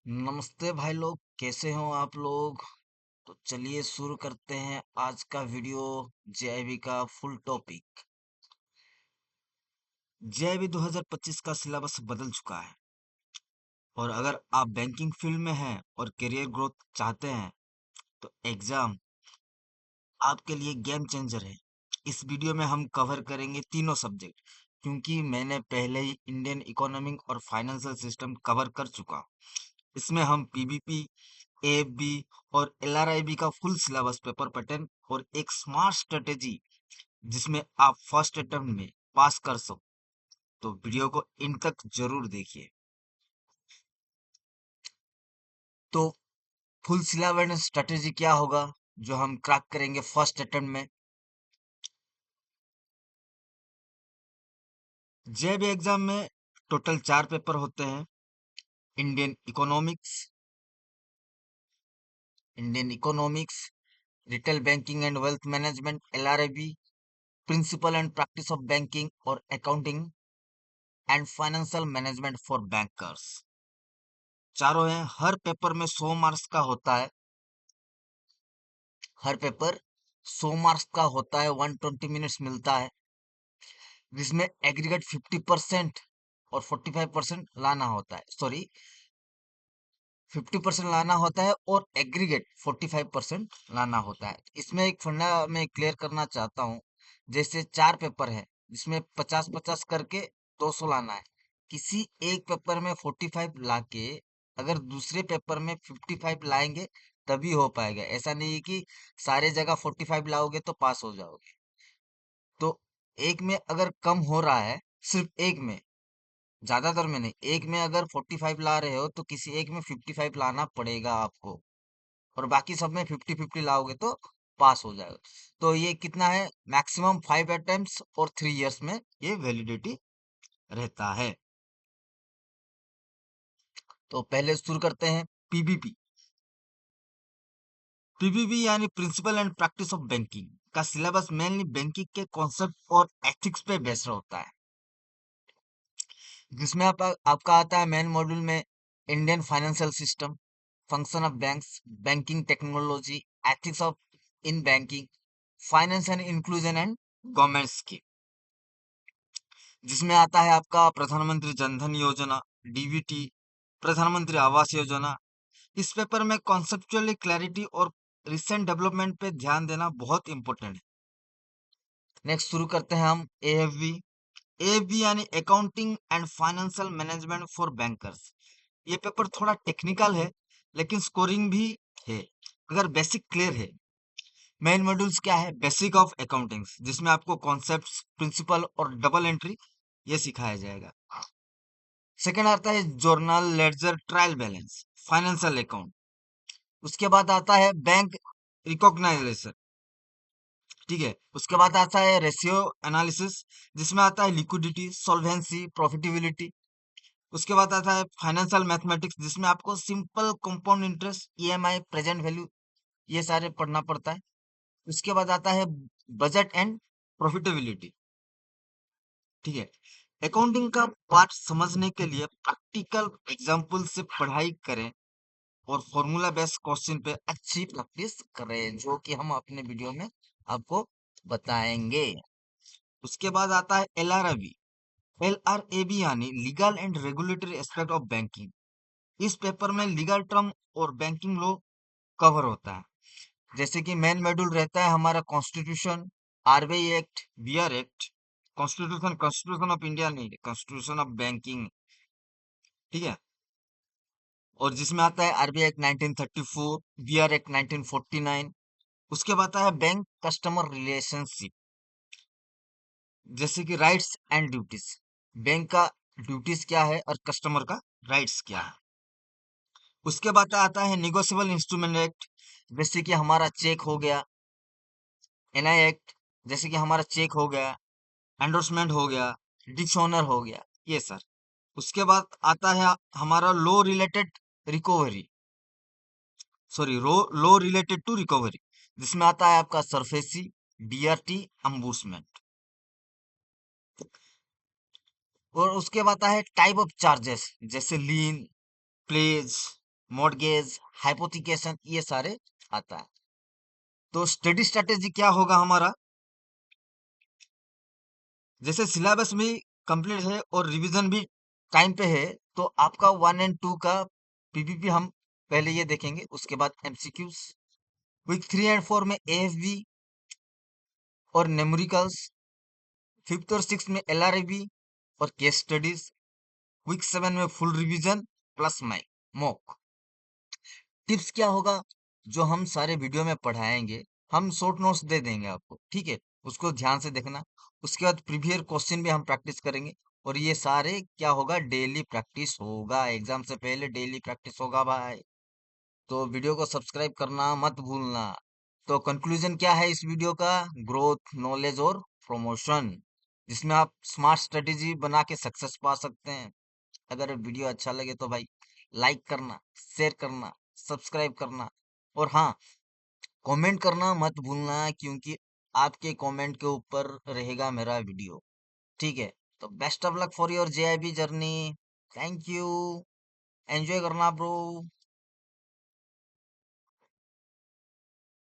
नमस्ते भाई लोग, कैसे हो आप लोग। तो चलिए शुरू करते हैं आज का वीडियो। जेआईबी का फुल टॉपिक। जेआईबी 2025 का सिलेबस बदल चुका है और अगर आप बैंकिंग फील्ड में हैं और करियर ग्रोथ चाहते हैं तो एग्जाम आपके लिए गेम चेंजर है। इस वीडियो में हम कवर करेंगे तीनों सब्जेक्ट, क्योंकि मैंने पहले ही इंडियन इकोनॉमिक और फाइनेंशियल सिस्टम कवर कर चुका। इसमें हम पीबीपी, एएफबी और एलआरआईबी का फुल सिलेबस पेपर पैटर्न और एक स्मार्ट स्ट्रेटेजी जिसमें आप फर्स्ट अटेम्प्ट में पास कर सको। तो वीडियो को इन तक जरूर देखिए। तो फुल सिलेबस स्ट्रेटेजी क्या होगा जो हम क्रैक करेंगे फर्स्ट अटेम्प्ट में। जेबी एग्जाम में टोटल 4 पेपर होते हैं। Indian economics, retail banking and wealth management LRIB, principle and practice of banking और accounting and financial management for bankers. चारों हैं। हर पेपर में 100 मार्क्स का होता है। हर पेपर 100 मार्क्स का होता है। 120 मिनट्स मिलता है, जिसमें एग्रीगेट 50% और 45% लाना होता है। सॉरी, 50% लाना होता है और एग्रीगेट 45% लाना होता है। इसमें एक फंडा मैं क्लियर करना चाहता हूँ। जैसे 4 पेपर है, जिसमें 50-50 करके 200 लाना है। किसी एक पेपर में 45 लाके अगर दूसरे पेपर में 55 लाएंगे तभी हो पाएगा। ऐसा नहीं है कि सारे जगह 45 लाओगे तो पास हो जाओगे। तो एक में अगर कम हो रहा है, सिर्फ एक में, ज्यादातर में नहीं, एक में अगर 45 ला रहे हो तो किसी एक में 55 लाना पड़ेगा आपको, और बाकी सब में 50-50 लाओगे तो पास हो जाएगा। तो ये कितना है, मैक्सिमम 5 अटेम्प्ट्स और 3 इयर्स में ये वैलिडिटी रहता है। तो पहले शुरू करते हैं पीबीपी। पीबीपी यानी principle and practice of banking का सिलेबस मेनली बैंकिंग के कॉन्सेप्ट और एथिक्स पे बेस्ड होता है, जिसमें आपका आता है मेन मॉड्यूल में Indian financial system, function of banks, banking technology, ethics of in banking, finance and inclusion and government scheme. जिसमें आता है आपका प्रधानमंत्री जनधन योजना, डीबीटी, प्रधानमंत्री आवास योजना। इस पेपर में कॉन्सेप्चुअली क्लैरिटी और रिसेंट डेवलपमेंट पे ध्यान देना बहुत इंपॉर्टेंट है। नेक्स्ट शुरू करते हैं हम एएफबी। एएफबी यानी accounting and financial management for bankers. ये पेपर थोड़ा टेक्निकल है, लेकिन स्कोरिंग भी है अगर बेसिक क्लियर है। मेन मॉड्यूल्स क्या है, बेसिक ऑफ अकाउंटिंग, जिसमें आपको कॉन्सेप्ट्स, प्रिंसिपल और डबल एंट्री ये सिखाया जाएगा। सेकंड आता है journal, ledger, trial balance, financial account. उसके बाद आता है बैंक रिकॉग्नाइजेशन। ठीक है, उसके बाद आता है रेशियो एनालिसिस, जिसमें आता है लिक्विडिटी, सॉल्वेंसी, प्रॉफिटेबिलिटी। उसके बाद आता है फाइनेंशियल मैथमेटिक्स, जिसमें आपको simple compound interest, EMI, present value, ये सारे पढ़ना पड़ता है। उसके बाद आता है बजट एंड प्रॉफिटेबिलिटी। ठीक है, अकाउंटिंग का पार्ट समझने के लिए प्रैक्टिकल एग्जाम्पल से पढ़ाई करें और फॉर्मूला बेस्ड क्वेश्चन पे अच्छी प्रैक्टिस करें, जो कि हम अपने वीडियो में आपको बताएंगे। उसके बाद आता है एलआरआईबी। एलआरएबी यानी legal and regulatory aspect of banking. इस पेपर में लीगल टर्म और बैंकिंग लॉ कवर होता है। जैसे कि मेन मॉड्यूल रहता है हमारा constitution, RBI act, BR act. Constitution, constitution of India नहीं, कॉन्स्टिट्यूशन ऑफ बैंकिंग। ठीक है, और जिसमें आता है आरबीआई एक्ट 1934, बीआर एक्ट 1949। उसके बाद आता है बैंक कस्टमर रिलेशनशिप, जैसे कि राइट्स एंड ड्यूटीज। बैंक का ड्यूटीज क्या है और कस्टमर का राइट्स क्या है। उसके बाद आता है निगोशिएबल इंस्ट्रूमेंट एक्ट, जैसे कि हमारा चेक हो गया। एनआई एक्ट, जैसे कि हमारा चेक हो गया, एंडोर्समेंट हो गया, डिसऑनर हो गया, ये सर। उसके बाद आता है हमारा law related recovery, sorry law related to recovery, जिसमें आता है आपका सरफेसी, डीआरटी, अम्बूसमेंट। और उसके बाद आता है टाइप ऑफ चार्जेस, जैसे लीन, प्लेज, मॉर्गेज, हाइपोथिकेशन, ये सारे आता है। तो स्टडी स्ट्रेटेजी क्या होगा हमारा? जैसे सिलेबस भी कंप्लीट है और रिवीजन भी टाइम पे है, तो आपका 1 एंड 2 का पीपीपी हम पहले ये देखेंगे, उसके बाद एमसीक्यूज। वीक 3 एंड 4 में एएफबी और न्यूमेरिकल्स, 5th और 6th में एलआरबी और केस स्टडीज, वीक 7 में full revision plus mock. Tips क्या होगा? जो हम सारे वीडियो में पढ़ाएंगे, हम शॉर्ट नोट्स दे देंगे आपको, ठीक है? उसको ध्यान से देखना। उसके बाद प्रीवियस क्वेश्चन भी हम प्रैक्टिस करेंगे। और ये सारे क्या होगा, डेली प्रैक्टिस होगा, एग्जाम से पहले डेली प्रैक्टिस होगा भाई। तो वीडियो को सब्सक्राइब करना मत भूलना। तो कंक्लूजन क्या है इस वीडियो का? ग्रोथ, नॉलेज और प्रमोशन, जिसमें आप स्मार्ट स्ट्रेटेजी बना के सक्सेस पा सकते हैं। अगर वीडियो अच्छा लगे तो भाई लाइक करना, शेयर करना, सब्सक्राइब करना, और हाँ, कमेंट करना मत भूलना, क्योंकि आपके कमेंट के ऊपर रहेगा मेरा वीडियो, ठीक है? तो best of luck for your JIB journey. Thank you. Enjoy करना ब्रो।